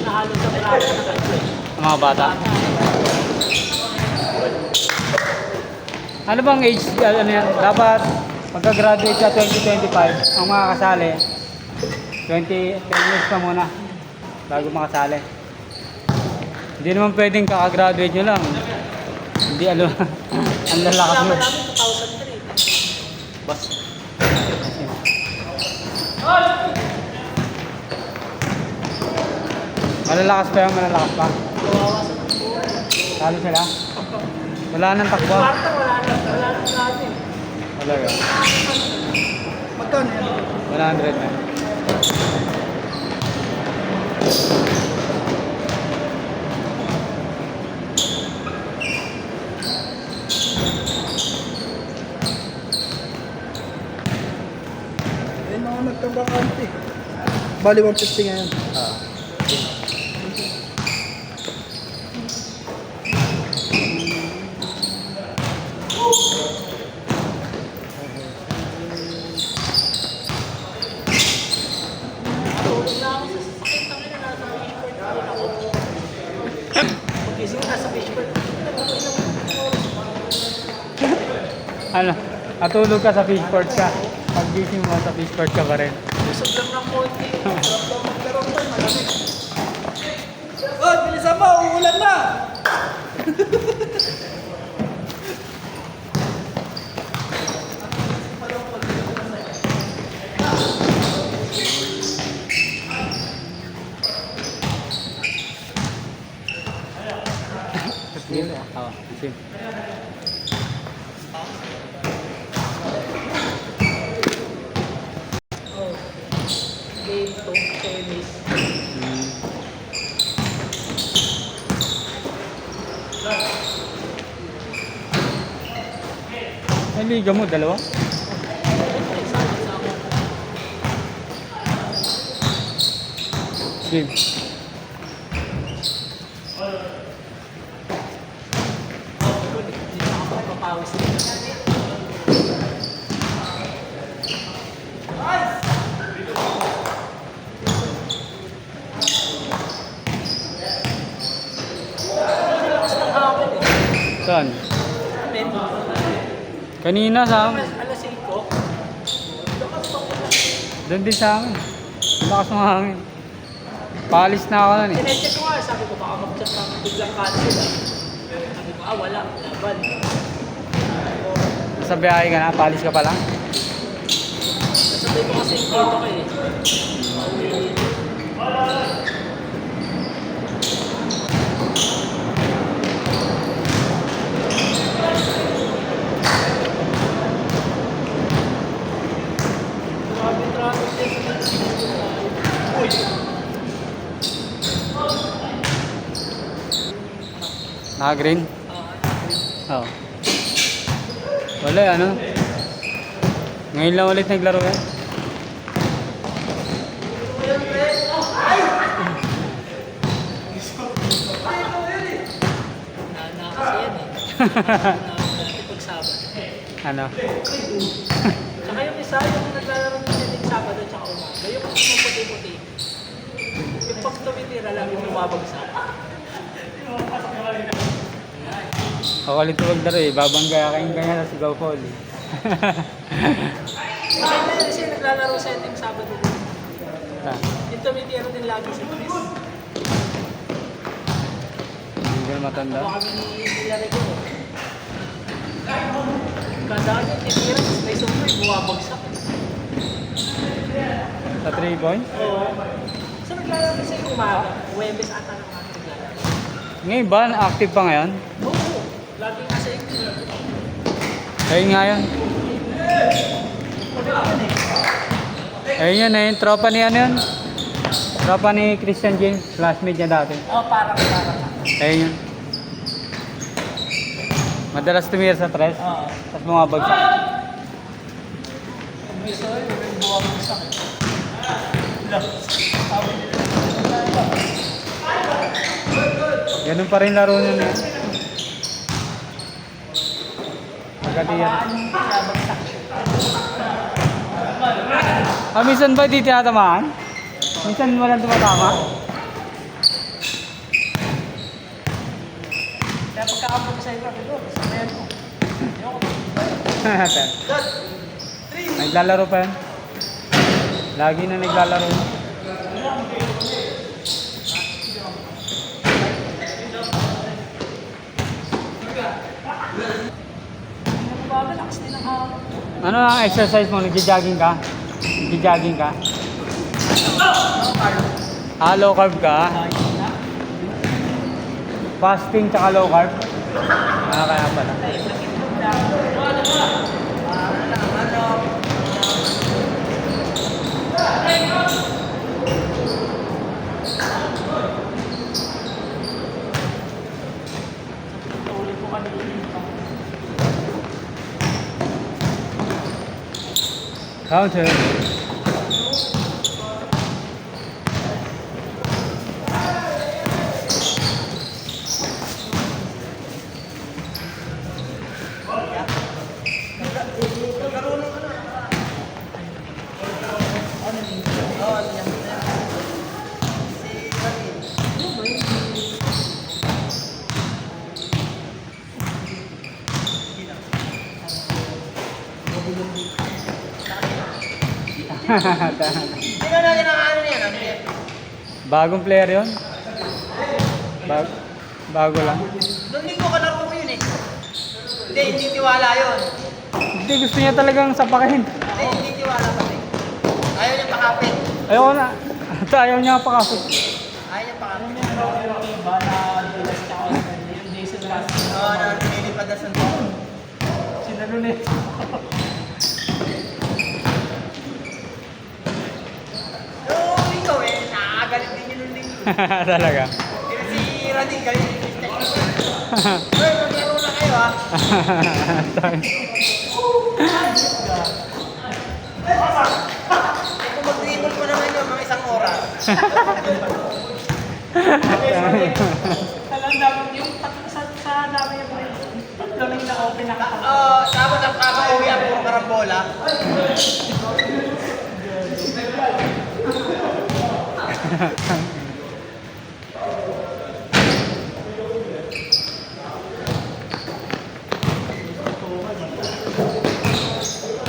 nahalo sa braso na kayo. Ang mga bata. Ano bang age, ano yan? Dapat magka-graduate sa 2025, ang mga kasali, 10 years pa muna bago makasali. Hindi naman pwedeng kaka-graduate nyo lang. Hindi, ano, ang lalakas mo. Namin 2003. Bas. Malalakas pa yan, malalakas pa. Kawawasan ng buo. Talo sila. Wala nang takbo. Kwarta, wala nang natin. Wala yun. Magkano yan? 100 na. Ayun ako nagkabakante. Bali 150 ngayon. Pag-ising nasa fishbowl. Ano? Natulog ka sa fishport ka. Pag-gising mo sa fishport ka pa rin. Busog lang ng konti. Magkaroon pa, malamig. Oh, bilisan mo, uulan na! Oo, sim. Oh, game to tennis. Ay, liga mo, dalawa? Sim. Hindi na ako papawis nito. Lakas ng hapon eh. Saan? Men, Kanina sa amin. alas 5. Doon din sa amin. Lakas ng hangin. Paalis na ako nun eh. Sinecheck ko nga, sabi ko baka mag-chat ng biglang cancel ah. Sabi ko, wala, laban. Sa biyahe ka na, paalis ka pa lang. Sabi ko kasi dito ko eh. Grabe traffic din sa Uy! Naka-green? Oo. Wala eh, ano? Ngayon lang ulit naglaro yan. Na kasi yan eh. Natin pagsabat. Ano? Tsaka yung isa, yung naglalaro ng tennis Sabado tsaka umaga, yung puti-puti. Yung pag tumitira lang yung lumabagsak. Ako ulit maglaro eh. Babangga kayong ganyan sa sigaw ko ulit. Kasi naglalaro sa team Sabado din. Ah, Yung tumitira din lagi sa tennis. hindi ko na matanda. Baka kami nilari ko. Kadaan yung titira, tapos may sumoy, bumabagsak. Sa 3 points? Oo. So naglalaro kasi yung umaga, Huwebes ata ng mga naglalaro. Ngayon ba? Active pa ngayon? Oo, lagi nga sa inyo. Ayun nga yun. Ayun yun eh. Tropa ni ano yun? Tropa ni Christian James. Classmate niya dati. Oh, parang. Ayun yun. Madalas tumira sa tres. Oo. Tapos bumabagsak. May sorry, may bumabagsak. Ganun pa rin laro niya niya. Agad yan. Minsan ba di tinatamaan? Minsan walang tumatama? Kaya pagkakabot ko sa iyo, sabayan mo. Naglalaro pa yan. Lagi na naglalaro. Lakas din ang hawak. Ano ang exercise mo? Nagja-jogging ka? Nagja-jogging ka? Low carb ka? Fasting tsaka low carb? Kaya pala. Counter. Hindi ka natin ang ano yan, ano yan? Bagong player yon? Bago lang. Noong linggo ka laro ko yun eh. Hindi tiwala yun. Hindi, gusto niya talagang sapakin. Hindi tiwala kasi. Ayaw niya pakapit. Ayoko na. Ayaw niya pakasok. Ayaw niya pakapit. Iba na Dilas tsaka yung diesel gas. Oo, na nilipad na sa doon. Sinalunin. Noong linggo eh, nakakagalit din yun noong linggo. Talaga. Pero si Rading galit din yung Uy, maglaro na kayo ah. Kung mag-dribble ko naman yun, mga isang oras. Talang dami, yung tatlo sa dami yung tatlo lang na-open na kapag. Tapos ang kakauwi ang puro karambola.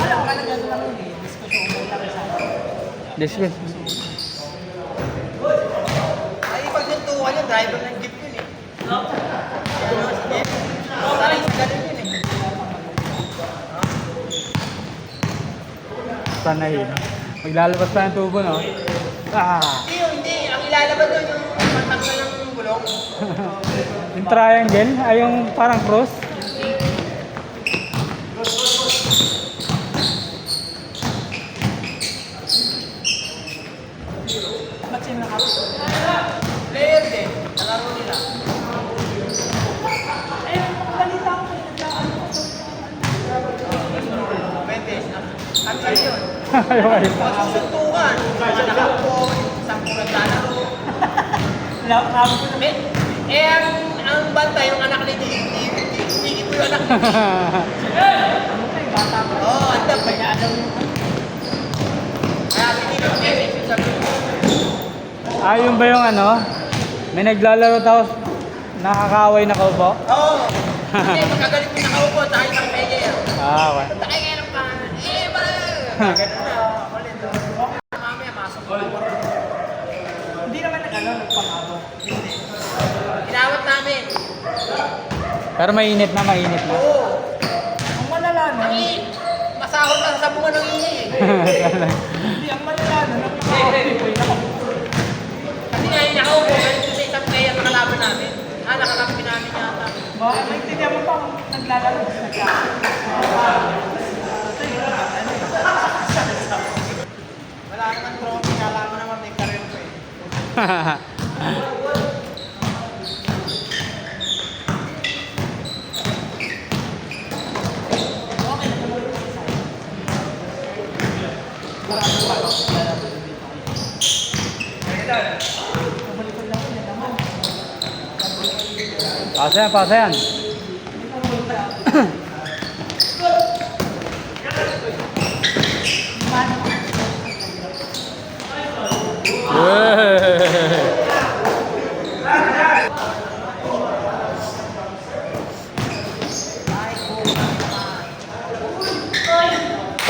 Alam ko ka na gano'n lang yun eh. Diskusyon mo lang sa Discuss. Ay, pagsuntukan yun, driver ng jeep yun eh. Ano, si Jeff? Sanay sa ganun yun eh. Sanayin. Maglalabas pa ng tubo, no? Hindi yun, hindi. Ang ilalabas doon yung matanggal ng gulong. Yung triangle, ay yung parang cross. ba't sino nakapit? Player din. Nalaro nila. Eh, balita ko kayo naglaan ko. Pwede. Cancel yun. Ayaw ay. Pagsusuntukan. Mga nakapo, isang pulang lalaro. Nakapit ko na. Ang banta, yung anak ni hindi ko yung anak ni Ano kayo, bata pa. Oo, andam. Kaya alam mo. Kaya binigyan ko yung sabi ko. Ayun ba yung ano? May naglalaro tapos nakakaaway na kaupo? Oo. Hindi, magkagalit mo nakaupo, tayo ng pege yan. Okay. Tayo ngayon ang pangalan. Ba! Ganun na. Ulit. Mamaya, masok ko. Hindi naman nagpangabo. Inawat namin. Pero mainit na. Oo. Ang malala na, Masahol ka sa bunga ng ini eh. hindi ang malala na, nakaka-open ko yung Kasi nga yung nakaupo, ganito sa isang player na kalaban namin. Nakakampi namin yata. Naintindihan mo pa kung naglalaro. Wala naman trophy, kala mo naman may career ko eh. Pasa yan.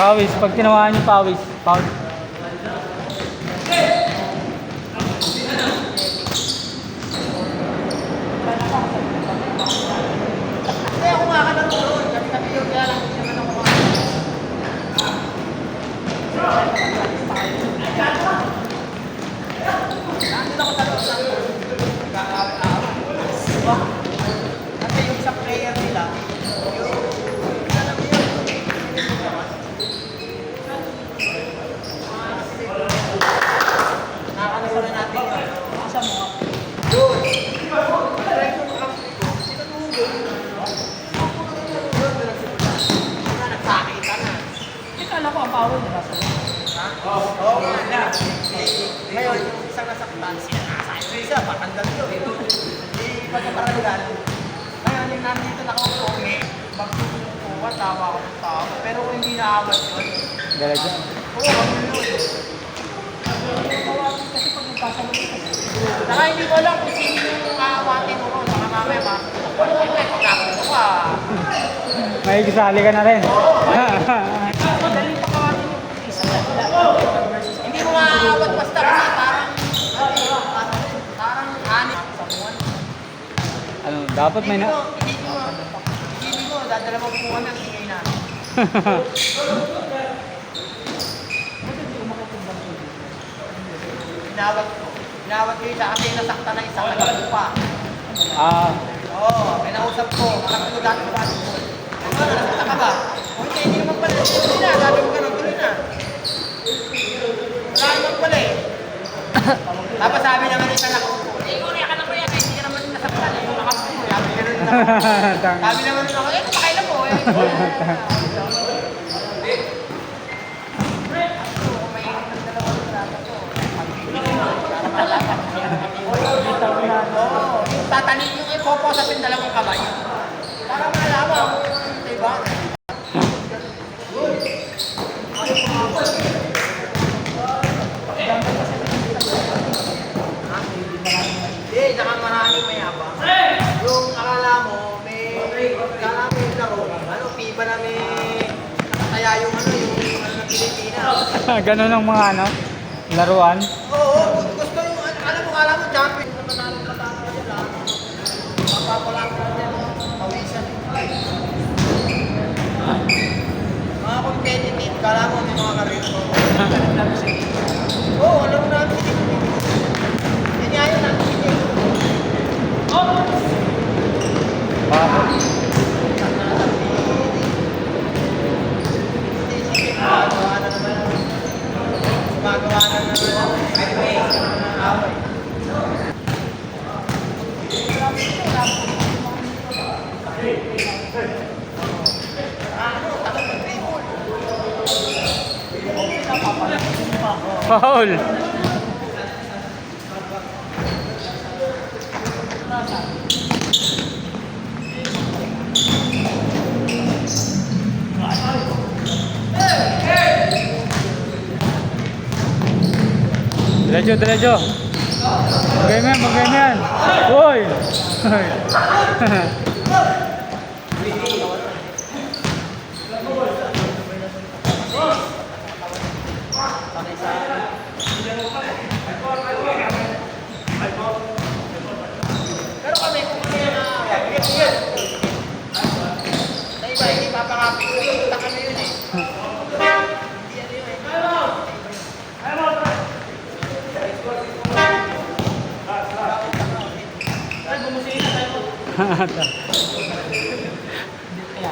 Pawis. Pag tinamaan yung pawis. Pawis. Hindi ako makakalang doon. Kami yung kaya lang hindi naman ako makakalang. Nandun ako sa loob ng kakaawa. Kasi yung sa prayer nila, yung alam mo yun, nakakalawa na natin yun. Asa mo? Yun. Diretso mo kami dito. Sinatulog. Nagpakita na. Hindi ka alam ko ang power nila sa Ha? Oo, nga. Ngayon, yung isang nasaktan, sinasayo yung isa, patanggal yun. Di pagkaparanggal. Ngayon, yung nandito nakaupo, magsusukuha, tawa ako ng tao. Pero kung hindi naawat yun, Diretso. oo, kami yun. kasi pag nagkasalong ka Saka hindi ko alam kung sino yung aawatin mo ron. Baka mamaya masusukuha. Pagkakulo ka. May kasali ka na rin. madaling pakawatin yung isa na versus Hindi mo maaawat basta kasi parang hanip sa buwan. Ano, dapat may na... Hindi mo, dadala mo po ng ingay namin. Inawat ko yung isa kasi nasaktan na isa, nagkapupa. Ah, Oo, may nausap ko, makapilo dati ko dati ko. Ano, nasaktan ka ba? O hindi naman pala, tuloy na, sabi ko ganun, tuloy na. Wala naman pala eh. Tapos sabi naman isa nakaupo, uriya ka na ba yan, hindi ka naman nasaktan eh, nakapupo. Sabi ganun na Sabi naman ako, pakailan mo eh. Oo, tatanin yung ipoposas yung dalawang kamay. Para malaman kung diba? Hindi, saka maraming mayabang. Yung akala mo, akala mo yung laro, ano, piba na may nakataya yung ng Pilipinas. ganun ang mga ano, laruan. Oo, gusto yung, alam mo, jumping. Namanalo ka tama yan lang. Mapapala ko natin, pawisan. Mga competitive, kala mo may mga karir ko. Oo, alam mo natin. Yan nga yun natin. Bakit? Gumagawa na naman. Gumagawa na naman. Away. Ano, takot mag-dribble. Foul! Diretso, diretso. Mag-game yan, mag-game yan. Uy! Pero kami, kung kami na yan. Sa iba, hindi papakapit. Punta kami yun eh. Hindi ano yun eh.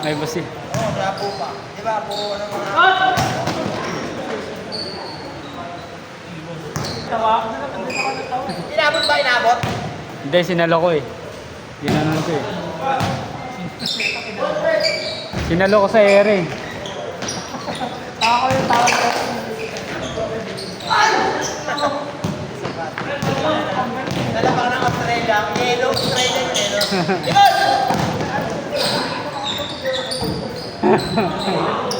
May basi. Oo, kaya po pa. Di ba, po ano mga... Inabot ba, inabot? Hindi, sinalo ko eh. Ginanon ko eh. Sinalo ko sa ere. ako yung tawag ko. Dalawa ng Australia. Yellow, Australia yung yellow. Ikot!